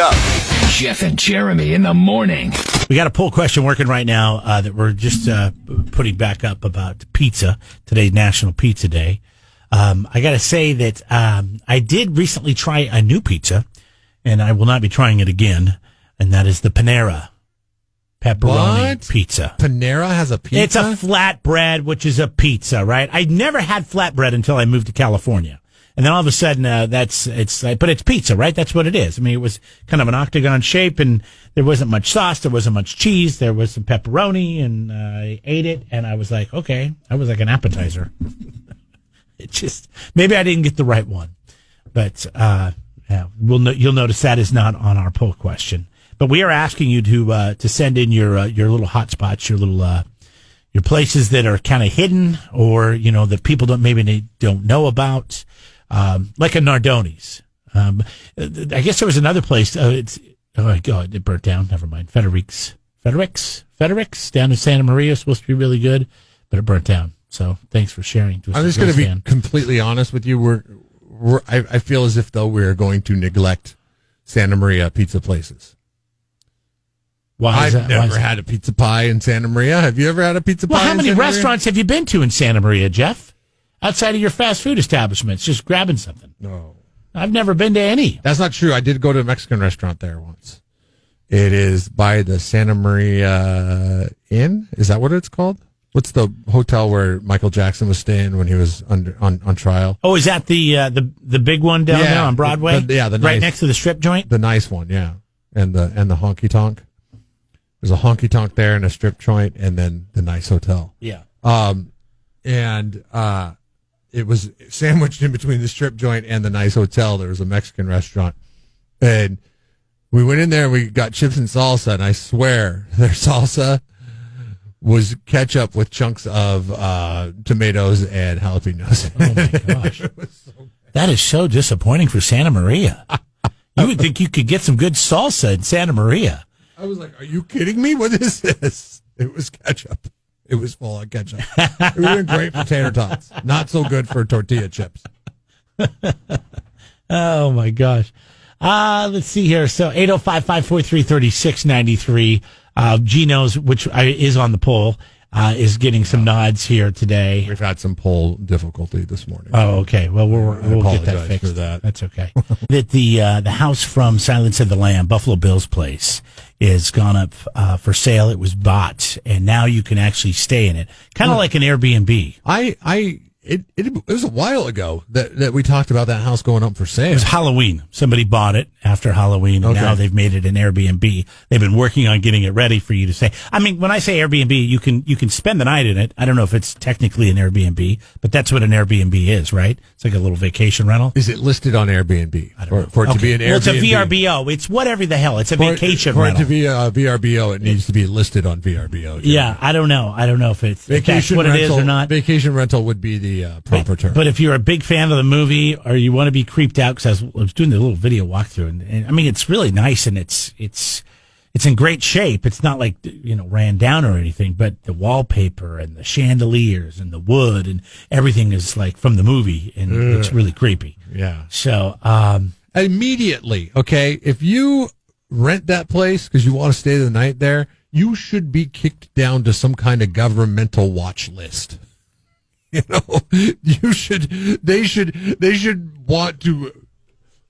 up. Jeff and Jeremy in the morning. We got a poll question working right now that we're just putting back up about pizza. Today's National Pizza Day. I got to say that I did recently try a new pizza, and I will not be trying it again, and that is the Panera pepperoni pizza. Panera has a pizza? It's a flatbread, which is a pizza, right? I never had flatbread until I moved to California. And then all of a sudden, but it's pizza, right? That's what it is. I mean, it was kind of an octagon shape, and there wasn't much sauce, there wasn't much cheese, there was some pepperoni, and I ate it, and I was like, okay, that was like an appetizer. Maybe I didn't get the right one. But, you'll notice that is not on our poll question. But we are asking you to send in your little hotspots, your places that are kind of hidden, or, that people don't know about. Like a Nardoni's. I guess there was another place. It burnt down. Never mind. Federic's down in Santa Maria, supposed to be really good, but it burnt down. So thanks for sharing. I'm just going to be completely honest with you. I feel as if though we're going to neglect Santa Maria pizza places. I've never had a pizza pie in Santa Maria. Have you ever had a pizza pie? Well, how many Santa restaurants have you been to in Santa Maria, Jeff? Outside of your fast food establishments, just grabbing something. No. I've never been to any. That's not true. I did go to a Mexican restaurant there once. It is by the Santa Maria Inn. Is that what it's called? What's the hotel where Michael Jackson was staying when he was on trial? Oh, is that the big one down there on Broadway? The right next to the strip joint? The nice one, yeah. And the honky tonk. There's a honky tonk there and a strip joint, and then the nice hotel. Yeah. It was sandwiched in between the strip joint and the nice hotel. There was a Mexican restaurant. And we went in there and we got chips and salsa, and I swear their salsa was ketchup with chunks of tomatoes and jalapenos. Oh, my gosh. That is so disappointing for Santa Maria. You would think you could get some good salsa in Santa Maria. I was like, are you kidding me? What is this? It was ketchup. It was full of ketchup. It would have been great for tater tots. Not so good for tortilla chips. Oh, my gosh. Let's see here. So 805-543-3693. Gino's, which is on the poll, is getting some nods here today. We've had some poll difficulty this morning. Oh, okay. Well, we'll get that fixed. For that. That's okay. That the house from Silence of the Lamb, Buffalo Bill's place, is gone up for sale. It was bought, and now you can actually stay in it, kind of like an Airbnb. It was a while ago that we talked about that house going up for sale. It was Halloween. Somebody bought it after Halloween, and now they've made it an Airbnb. They've been working on getting it ready for you to stay. I mean, when I say Airbnb, you can spend the night in it. I don't know if it's technically an Airbnb, but that's what an Airbnb is, right? It's like a little vacation rental. Is it listed on Airbnb? I don't know. For it to be an Airbnb? Well, it's a VRBO. It's whatever the hell. It's a vacation rental. For it to be a VRBO, it needs to be listed on VRBO. Yeah, I don't know. I don't know if that's what it is or not. Vacation rental would be the proper term. But if you're a big fan of the movie, or you want to be creeped out, because I was doing the little video walkthrough, and I mean, it's really nice, and it's in great shape. It's not like, ran down or anything, but the wallpaper and the chandeliers and the wood and everything is like from the movie, and it looks really creepy. Yeah. So immediately, okay, if you rent that place because you want to stay the night there, you should be kicked down to some kind of governmental watch list. They should want to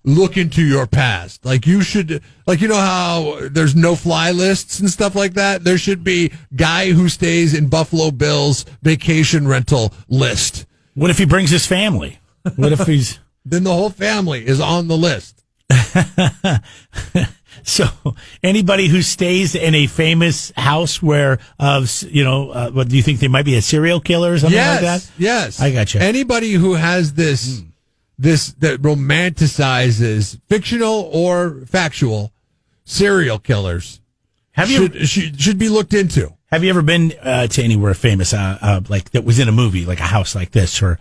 look into your past. Like how there's no-fly lists and stuff like that? There should be guy who stays in Buffalo Bill's vacation rental list. What if he brings his family? What if he's... Then the whole family is on the list. So anybody who stays in a famous house where, what do you think, they might be a serial killer or something like that? Yes. I got you. Anybody who has this that romanticizes fictional or factual serial killers should be looked into. Have you ever been to anywhere famous, like that was in a movie, like a house like this, or?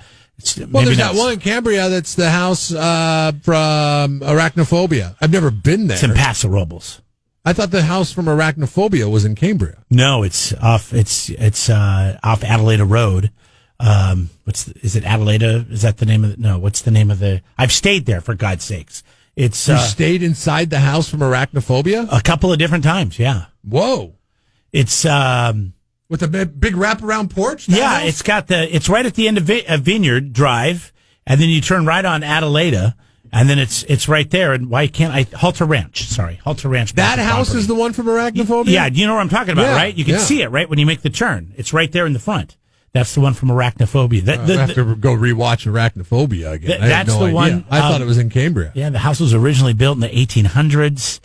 There's that one in Cambria that's the house from Arachnophobia. I've never been there. It's in Paso Robles. I thought the house from Arachnophobia was in Cambria. No, it's off. It's off Adelaida Road. Is it Adelaida? Is that the name of it? No. What's the name of the? I've stayed there, for God's sakes. It's you stayed inside the house from arachnophobia a couple of different times. Yeah. Whoa. It's with a big wraparound porch. Yeah, house? it's right at the end of Vineyard Drive, and then you turn right on Adelaida, and then it's right there. And why can't I? Halter Ranch. That house property. Is the one from arachnophobia. Yeah, you know what I'm talking about, right? You can see it right when you make the turn. It's right there in the front. That's the one from arachnophobia. I have to go rewatch Arachnophobia again. That's no the idea. One. I thought it was in Cambria. Yeah, the house was originally built in the 1800s.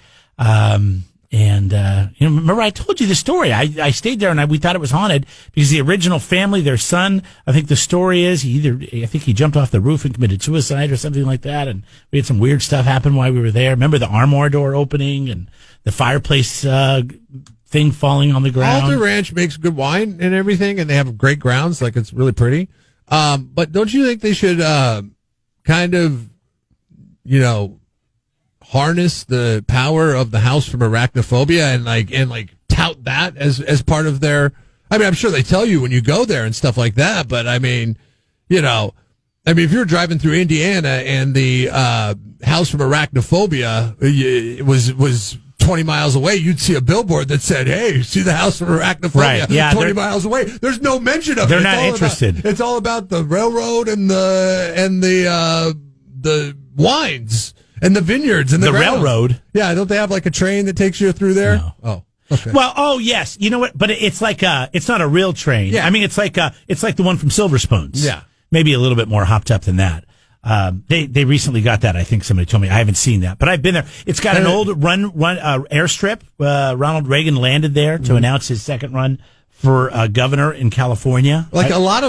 Remember I told you the story. I stayed there and we thought it was haunted because the original family, their son, I think the story is I think he jumped off the roof and committed suicide or something like that. And we had some weird stuff happen while we were there. Remember the armoire door opening and the fireplace, thing falling on the ground. Alder Ranch makes good wine and everything, and they have great grounds. Like, it's really pretty. But don't you think they should kind of, harness the power of the house from arachnophobia and tout that as part of their? I mean, I'm sure they tell you when you go there and stuff like that. But I mean, if you're driving through Indiana and the house from arachnophobia was 20 miles away, you'd see a billboard that said, "Hey, see the house from arachnophobia?" Right. Yeah, 20 miles away. There's no mention of it. They're not interested. It's all about the railroad and the wines and the vineyards and the railroad. Yeah, don't they have like a train that takes you through there? No. Oh. Okay. Well, yes. You know what? But it's like it's not a real train. Yeah. I mean, it's like the one from Silver Spoons. Yeah. Maybe a little bit more hopped up than that. They recently got that. I think somebody told me. I haven't seen that, but I've been there. It's got an old run airstrip. Ronald Reagan landed there to announce his second run for governor in California. Like there's a lot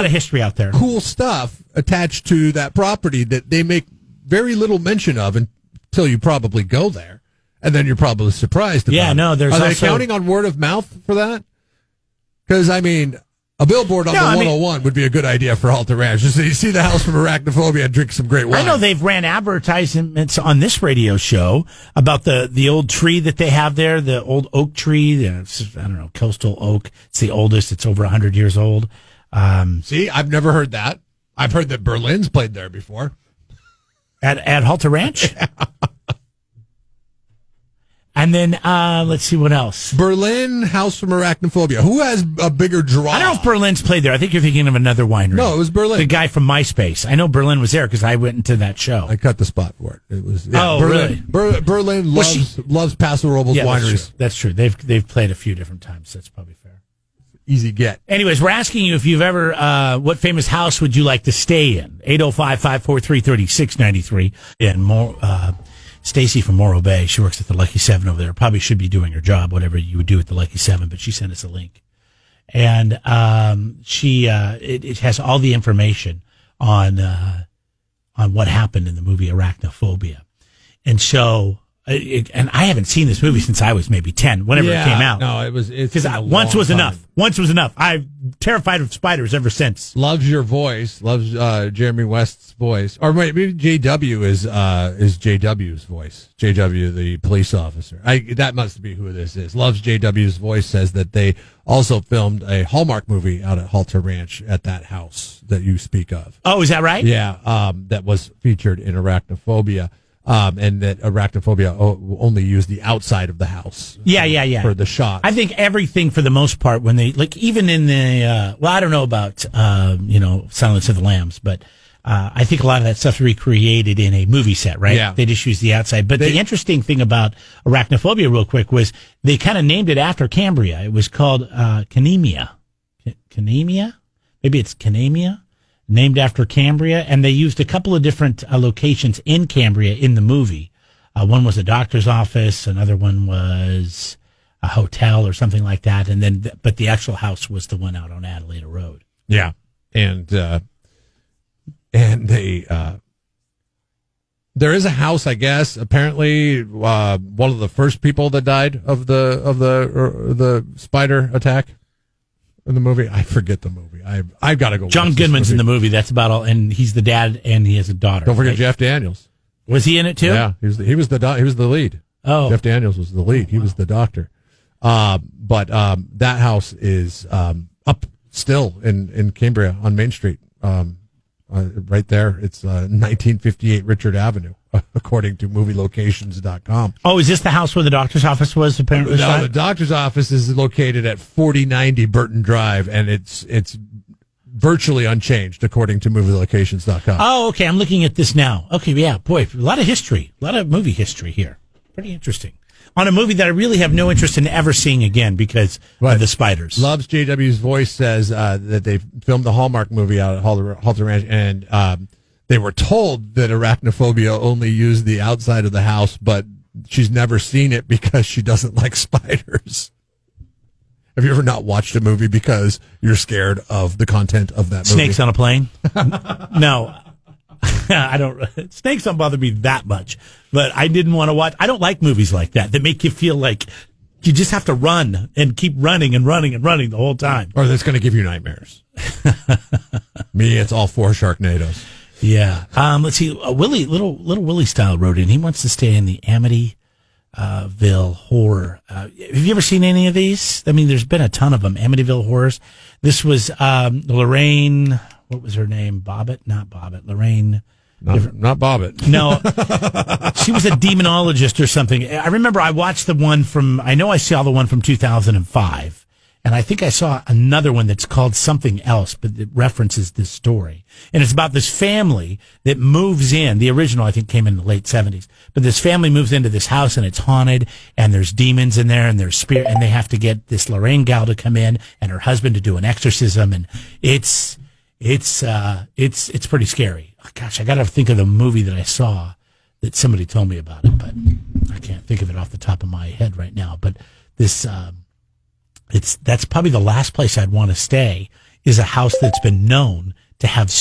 of history out there. Cool stuff attached to that property that they make very little mention of until you probably go there, and then you're probably surprised about it. No, there's Are they also counting on word of mouth for that? Because I mean, a billboard on the 101 would be a good idea for Halter Ranch. Just so you see the house from arachnophobia and drink some great wine. I know they've ran advertisements on this radio show about the old tree that they have there, the old oak tree. I don't know, coastal oak. It's the oldest. It's over 100 years old. See, I've never heard that. I've heard that Berlin's played there before. At Halter Ranch? And then, let's see what else. Berlin, House from Arachnophobia. Who has a bigger draw? I don't know if Berlin's played there. I think you're thinking of another winery. No, it was Berlin. The guy from MySpace. I know Berlin was there because I went into that show. I cut the spot for it. It was Berlin. Really? Berlin loves Paso Robles wineries. That's true. They've played a few different times. That's probably fair. Easy get. Anyways, we're asking you if you've ever, what famous house would you like to stay in? 805-543-3693. And more, Stacy from Morro Bay, she works at the Lucky 7 over there. Probably should be doing her job, whatever you would do at the Lucky 7, but she sent us a link. And it has all the information on what happened in the movie Arachnophobia. And so, and I haven't seen this movie since I was maybe 10, whenever it came out. No, because once was enough. Once was enough. I'm terrified of spiders ever since. Loves your voice. Loves Jeremy West's voice. Or maybe JW is JW's voice. JW, the police officer. That must be who this is. Loves JW's voice. Says that they also filmed a Hallmark movie out at Halter Ranch at that house that you speak of. Oh, is that right? Yeah, that was featured in Arachnophobia. And that Arachnophobia only used the outside of the house. Yeah. For the shot. I think everything for the most part when they, like even in the, I don't know about, Silence of the Lambs, but, I think a lot of that stuff recreated in a movie set, right? Yeah. They just used the outside. But the interesting thing about Arachnophobia real quick was they kind of named it after Cambria. It was called, Canemia. Canemia? Maybe it's Canemia? Named after Cambria, and they used a couple of different locations in Cambria in the movie. One was a doctor's office, another one was a hotel or something like that, and then but the actual house was the one out on Adelaide Road. Yeah, and they there is a house, I guess. Apparently, one of the first people that died of the spider attack in the movie. I forget the movie. I've got to go. John Goodman's in the movie. That's about all. And he's the dad, and he has a daughter. Don't forget right? Jeff Daniels. Was he in it too? Yeah, he was the lead. Oh, Jeff Daniels was the lead. He was the doctor. But that house is up still in Cambria on Main Street. Right there. It's 1958 Richard Avenue. according to movielocations.com. Oh, is this the house where the doctor's office was apparently? No, the doctor's office is located at 4090 Burton Drive, and it's virtually unchanged according to movielocations.com. Oh, okay. I'm looking at this now. Okay, yeah, boy, a lot of history, a lot of movie history here. Pretty interesting. On a movie that I really have no interest in ever seeing again because of the spiders. Loves JW's Voice says that they filmed the Hallmark movie out at Halter Ranch, and they were told that Arachnophobia only used the outside of the house, but she's never seen it because she doesn't like spiders. Have you ever not watched a movie because you're scared of the content of that movie? Snakes on a plane? No. I don't. Snakes don't bother me that much, but I didn't want to watch. I don't like movies like that make you feel like you just have to run and keep running and running and running the whole time. Or that's going to give you nightmares. Me, it's all 4 Sharknadoes. Yeah. Let's see. Willie, little Willie Style wrote in. He wants to stay in the Amityville horror. Have you ever seen any of these? I mean, there's been a ton of them. Amityville horrors. This was Lorraine. What was her name? Bobbitt? Not Bobbitt. Lorraine. Not Bobbitt. No. She was a demonologist or something. I remember I watched the one I saw the one from 2005. And I think I saw another one that's called something else, but it references this story. And it's about this family that moves in. The original, I think, came in the late 70s. But this family moves into this house, and it's haunted, and there's demons in there, and there's spirit, and they have to get this Lorraine gal to come in and her husband to do an exorcism. And it's pretty scary. Oh, gosh, I got to think of the movie that I saw that somebody told me about it, but I can't think of it off the top of my head right now. But this, that's probably the last place I'd want to stay, is a house that's been known to have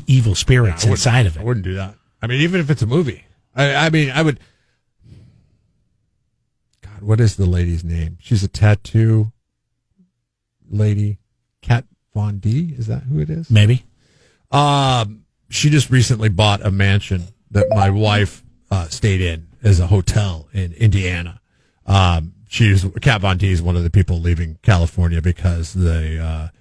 evil spirits inside of it. I wouldn't do that. I mean, even if it's a movie. I mean, I would. God, what is the lady's name? She's a tattoo lady. Kat Von D? Is that who it is? Maybe. She just recently bought a mansion that my wife stayed in as a hotel in Indiana. Kat Von D is one of the people leaving California because the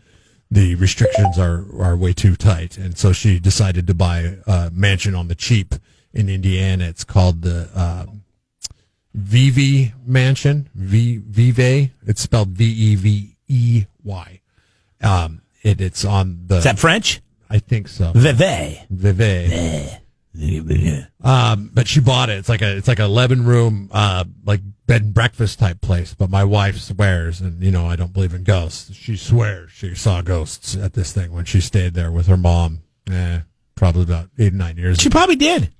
restrictions are way too tight, and so she decided to buy a mansion on the cheap in Indiana. It's called the Vive Mansion. Vive. It's spelled Vevey. It's on the. Is that French? I think so. Vive. But she bought it. It's like a 11 room like bed and breakfast type place. But my wife swears, and I don't believe in ghosts. She swears she saw ghosts at this thing when she stayed there with her mom. Probably about 8 or 9 years. She probably did.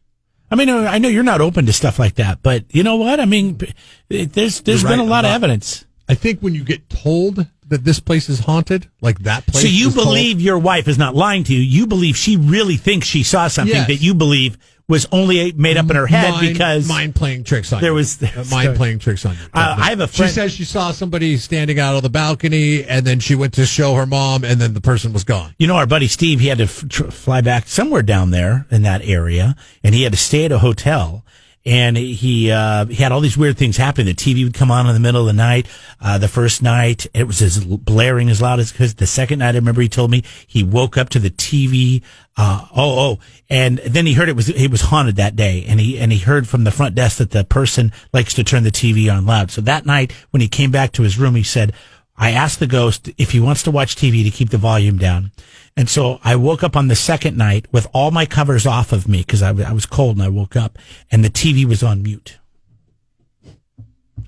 I mean, I know you're not open to stuff like that, but you know what? I mean, there's been a lot of evidence. I think when you get told that this place is haunted, like that place. So you believe your wife is not lying to you. You believe she really thinks she saw something that you believe was only made up in her head because mind playing tricks on you. There was mind playing tricks on you. I have a friend. She says she saw somebody standing out of the balcony, and then she went to show her mom, and then the person was gone. Our buddy Steve, he had to fly back somewhere down there in that area, and he had to stay at a hotel. And he had all these weird things happen. The TV would come on in the middle of the night. The first night, it was as blaring as loud as because the second night, I remember he told me he woke up to the TV. And then he heard it was haunted that day. And he heard from the front desk that the person likes to turn the TV on loud. So that night, when he came back to his room, he said, I asked the ghost if he wants to watch TV to keep the volume down. And so I woke up on the second night with all my covers off of me because I was cold, and I woke up and the TV was on mute.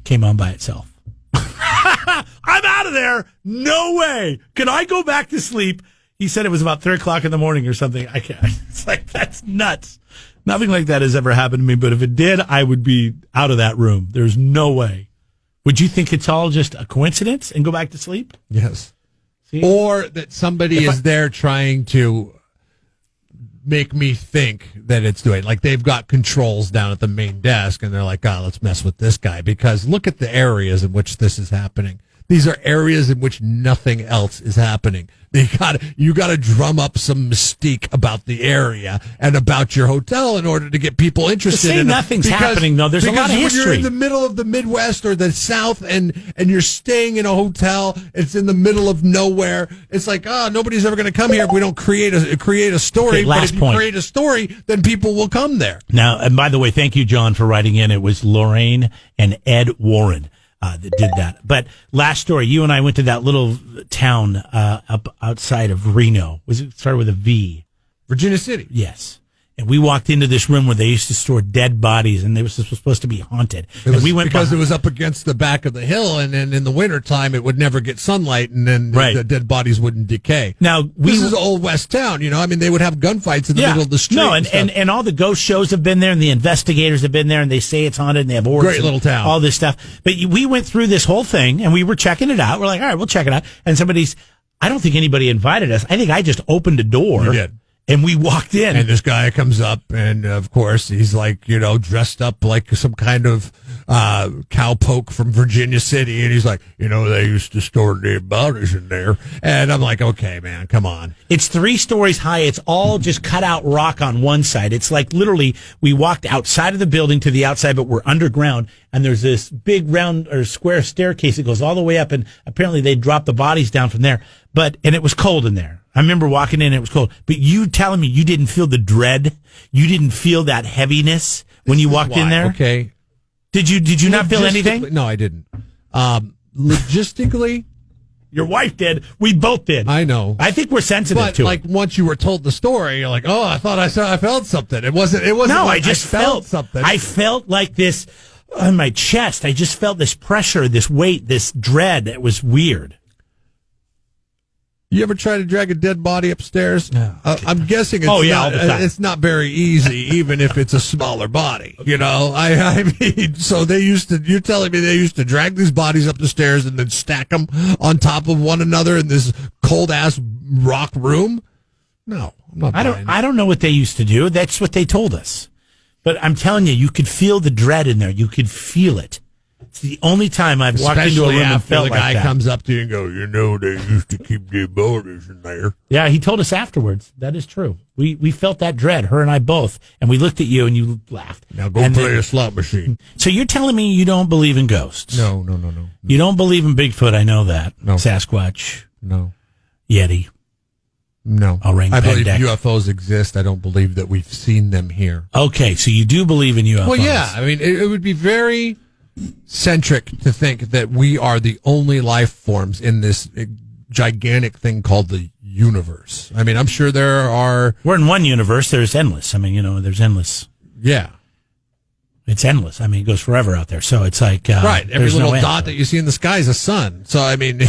Came on by itself. I'm out of there. No way. Can I go back to sleep? He said it was about 3:00 in the morning or something. I can't. It's like, that's nuts. Nothing like that has ever happened to me. But if it did, I would be out of that room. There's no way. Would you think it's all just a coincidence and go back to sleep? Yes. See? Or that somebody is there trying to make me think that it's doing, like they've got controls down at the main desk and they're like, let's mess with this guy because look at the areas in which this is happening. These are areas in which nothing else is happening. You got to drum up some mystique about the area and about your hotel in order to get people interested. Say nothing's happening, though. There's a lot of history. Because you're in the middle of the Midwest or the South and you're staying in a hotel, it's in the middle of nowhere. It's like, nobody's ever going to come here if we don't create a story. Okay, last but if point. you create a story, then people will come there. Now, and by the way, thank you, John, for writing in. It was Lorraine and Ed Warren that did that. But last story, you and I went to that little town up outside of Reno. It started with a V? Virginia City. Yes. And we walked into this room where they used to store dead bodies, and they were supposed to be haunted. It was up against the back of the hill, and then in the wintertime, it would never get sunlight, and then the dead bodies wouldn't decay. Now, this is Old West town, I mean, they would have gunfights in the middle of the street. No, and all the ghost shows have been there, and the investigators have been there, and they say it's haunted, and they have orcs. Great little town. All this stuff. But we went through this whole thing, and we were checking it out. We're like, all right, we'll check it out. And I don't think anybody invited us. I think I just opened a door. You did. And we walked in. And this guy comes up, and of course, he's like, dressed up like some kind of cowpoke from Virginia City. And he's like, they used to store dead bodies in there. And I'm like, okay, man, come on. It's 3 stories high. It's all just cut out rock on one side. It's like literally we walked outside of the building to the outside, but we're underground. And there's this big round or square staircase that goes all the way up. And apparently they dropped the bodies down from there. And it was cold in there. I remember walking in and it was cold. But you telling me you didn't feel the dread? You didn't feel that heaviness when you walked in there? Okay. Did you not feel anything? No, I didn't. Logistically, your wife did. We both did. I know. I think we're sensitive to it. Once you were told the story, you're like, oh, I thought I felt something. It wasn't. No, like I just felt something. I felt like this on my chest. I just felt this pressure, this weight, this dread. It was weird. You ever try to drag a dead body upstairs? No. I'm guessing all the time. It's not very easy, even if it's a smaller body. I mean, so you're telling me they used to drag these bodies up the stairs and then stack them on top of one another in this cold ass rock room? No, I'm not buying it. I don't know what they used to do. That's what they told us. But I'm telling you, you could feel the dread in there. You could feel it. It's the only time I've walked into a room and felt like that. The guy comes up to you and goes, they used to keep dead bodies in there. Yeah, he told us afterwards. That is true. We felt that dread, her and I both, and we looked at you and you laughed. Now go play a slot machine. So you're telling me you don't believe in ghosts? No. You don't believe in Bigfoot, I know that. No. Sasquatch? No. Yeti? No. I believe UFOs exist. I don't believe that we've seen them here. Okay, so you do believe in UFOs. Well, yeah. I mean, it would be very centric to think that we are the only life forms in this gigantic thing called the universe. I mean, I'm sure there are... We're in one universe. There's endless. I mean, there's endless. Yeah. It's endless. I mean, it goes forever out there. So it's like... right. Every little dot that you see in the sky is a sun. So, I mean,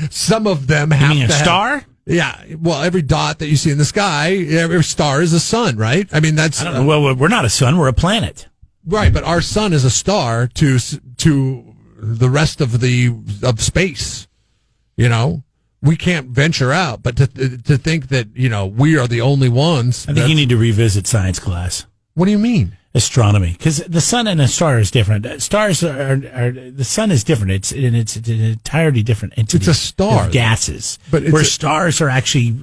some of them have a star? Yeah, well, every dot that you see in the sky, every star is a sun, right? I mean, that's... I don't know. Well, we're not a sun. We're a planet. Right, but our sun is a star to the rest of space. We can't venture out, but to think that we are the only ones. I think you need to revisit science class. What do you mean? Astronomy, because the sun and a star is different. Stars are the sun is different. It's an entirely different entity. It's a star of gases, but where stars are actually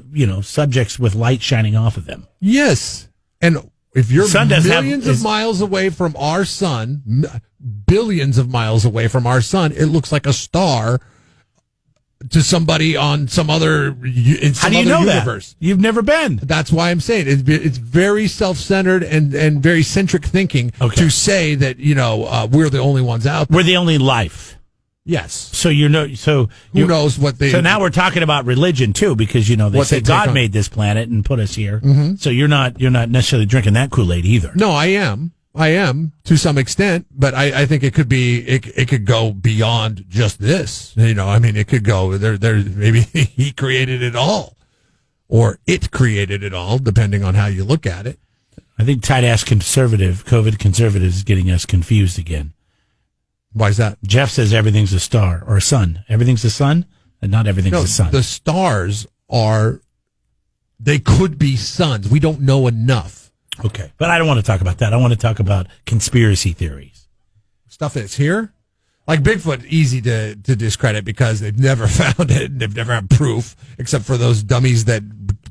subjects with light shining off of them. Yes, and if you're millions of miles away from our sun, billions of miles away from our sun, it looks like a star to somebody on some other How do you know universe. That? You've never been. That's why I'm saying it's very self-centered and very centric thinking to say that we're the only ones out there. We're the only life. Yes. So who knows what they... So now we're talking about religion too, because they say God made this planet and put us here. Mm-hmm. So you're not necessarily drinking that Kool-Aid either. No, I am to some extent, but I think it could be it could go beyond just this. I mean, it could go there. Maybe he created it all, or it created it all, depending on how you look at it. I think tight-ass COVID conservatives is getting us confused again. Why is that? Jeff says everything's a star or a sun. Everything's a sun, and not everything's a sun. The stars they could be suns. We don't know enough. Okay, but I don't want to talk about that. I want to talk about conspiracy theories. Stuff that's here. Like Bigfoot, easy to discredit because they've never found it and they've never had proof, except for those dummies that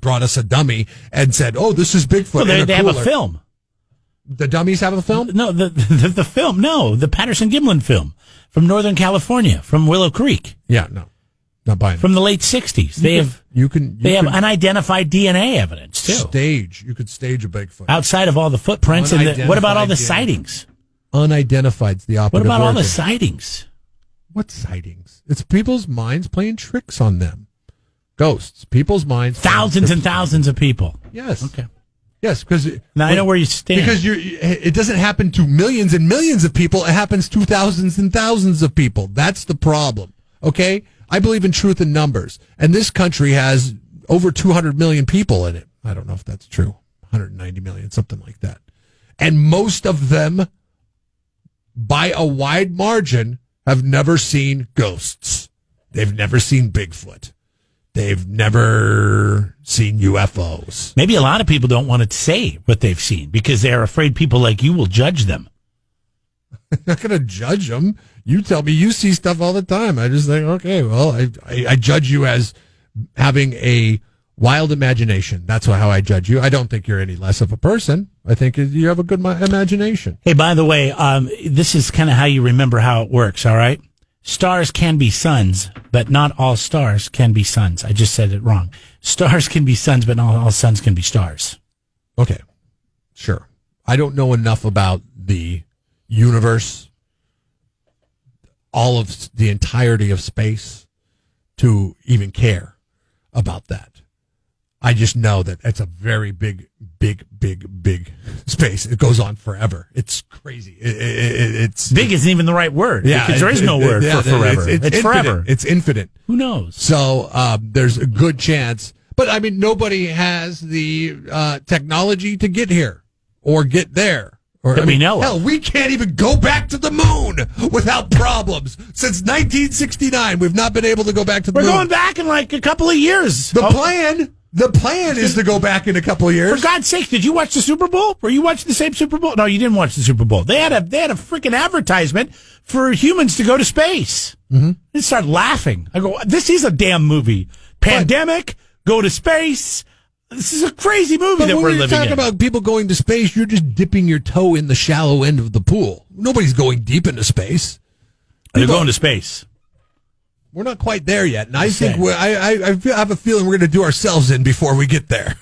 brought us a dummy and said, "Oh, this is Bigfoot." Well, they have a film. The dummies have a film? No, the film. No, the Patterson-Gimlin film from Northern California, from Willow Creek. Yeah, no, not buying. From the late '60s, they have unidentified DNA evidence too. You could stage a Bigfoot outside of all the footprints. And what about all the sightings? Unidentified's the operative. What about all word the there. sightings? What sightings? It's people's minds playing tricks on them. Ghosts. People's minds. Thousands and thousands of people. Yes. Okay. Yes, because now I know where you stand. Because it doesn't happen to millions and millions of people. It happens to thousands and thousands of people. That's the problem. Okay? I believe in truth in numbers. And this country has over 200 million people in it. I don't know if that's true. 190 million, something like that. And most of them, by a wide margin, have never seen ghosts. They've never seen Bigfoot. They've never seen UFOs. Maybe a lot of people don't want to say what they've seen because they're afraid people like you will judge them. I'm not going to judge them. You tell me you see stuff all the time. I just think, okay, well, I judge you as having a wild imagination. That's how I judge you. I don't think you're any less of a person. I think you have a good imagination. Hey, by the way, this is kind of how you remember how it works, all right? Stars can be suns, but not all stars can be suns. I just said it wrong. Stars can be suns, but not all suns can be stars. Okay, sure. I don't know enough about the universe, all of the entirety of space, to even care about that. I just know that it's a very big space. It goes on forever. It's crazy. It's big isn't even the right word. Yeah, because there is no word for forever. It's forever. It's infinite. Who knows? So there's a good chance. But I mean, nobody has the technology to get here or get there. Or That we know of. Hell, we can't even go back to the moon without problems. Since 1969, we've not been able to go back to the moon. We're going back in like a couple of years. The plan is to go back in a couple of years. For God's sake, did you watch the Super Bowl? Were you watching the same Super Bowl? No, you didn't watch the Super Bowl. They had a freaking advertisement for humans to go to space. Mm-hmm. And start laughing. I go, this is a damn movie. Pandemic, go to space. This is a crazy movie that we're living in. When you talk about people going to space, you're just dipping your toe in the shallow end of the pool. Nobody's going deep into space. They're going to space. We're not quite there yet, and I think I have a feeling we're going to do ourselves in before we get there.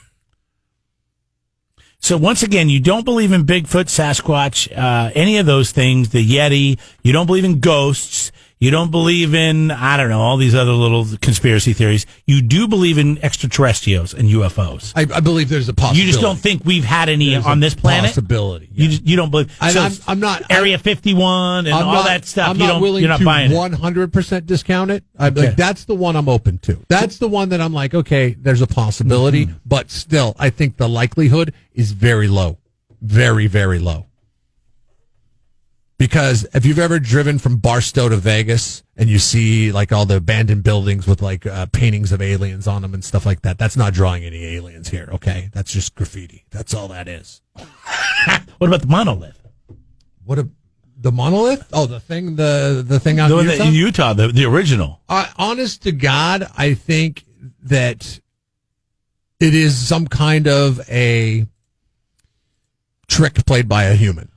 So once again, you don't believe in Bigfoot, Sasquatch, any of those things, the Yeti. You don't believe in ghosts. You don't believe in, I don't know, all these other little conspiracy theories. You do believe in extraterrestrials and UFOs. I believe there's a possibility. You just don't think we've had any on this planet? Possibility. Yeah. You don't believe. So I'm not. Area 51 and all that stuff. I'm not willing you're not to buying 100% discount it. Like, that's the one I'm open to. That's the one that I'm like, okay, there's a possibility, but still, I think the likelihood is very low. Very, very low. Because if you've ever driven from Barstow to Vegas and you see like all the abandoned buildings with like paintings of aliens on them and stuff like that, that's not drawing any aliens here, okay? That's just graffiti. That's all that is. What about the monolith? The monolith? Oh, the thing out in Utah? In Utah, the original. Honest to God, I think that it is some kind of a trick played by a human.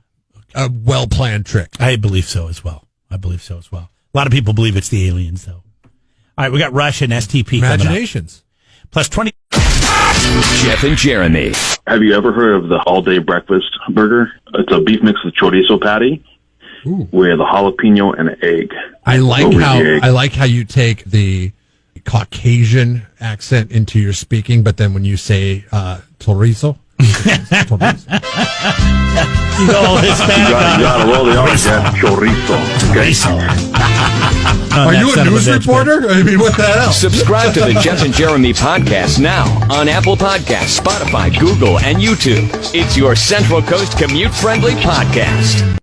A well-planned trick. I believe so as well. A lot of people believe it's the aliens, though. All right, we got Rush and STP Imaginations. Coming up. Plus 20. Jeff and Jeremy. Have you ever heard of the all-day breakfast burger? It's a beef mix with chorizo patty with a jalapeno and an egg. I like how you take the Caucasian accent into your speaking, but then when you say chorizo. You go all Hispanic. You gotta roll the R's, yeah. Chorizo. Okay. Are you a news reporter? I mean, what the hell? Subscribe to the Jeff and Jeremy podcast now on Apple Podcasts, Spotify, Google, and YouTube. It's your Central Coast commute-friendly podcast.